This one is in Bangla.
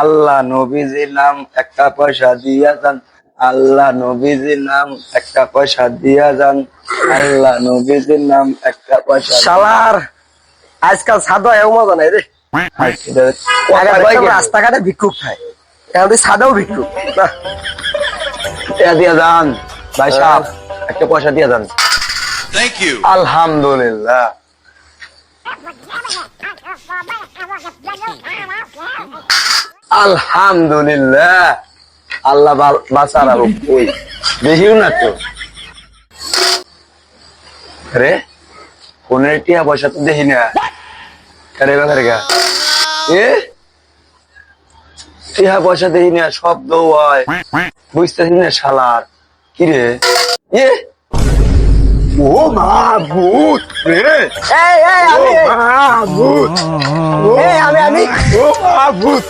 আল্লাহ নবীজির নাম একটা পয়সা দিয়া যান, আল্লাহ নবীজির নাম একটা পয়সা দিয়া যান, আল্লাহ নবীজির নাম একটা পয়সা। শালার আজকাল সাদা এও মজা নাই রে। রাস্তাঘাটে ভিক্ষুক খায়, এখন সাদাও ভিক্ষুক। দিয়া যান ভাই সাহেব, একটা পয়সা দিয়া যান। Thank you. আলহামদুলিল্লাহ। আলহামদুলিল্লাহ, আল্লাহ বাঁচার আরো কই দেখিও না তো রে, ফোনের টিয়া পয়সা তো দেখি না। আরে বাজারে গা এ টিয়া পয়সা দেখি না, শব্দ হয় বুঝতেছি না শালার। কি রে এ, ও মা ভূত রে, ও মা ভূত, ও মা ভূত।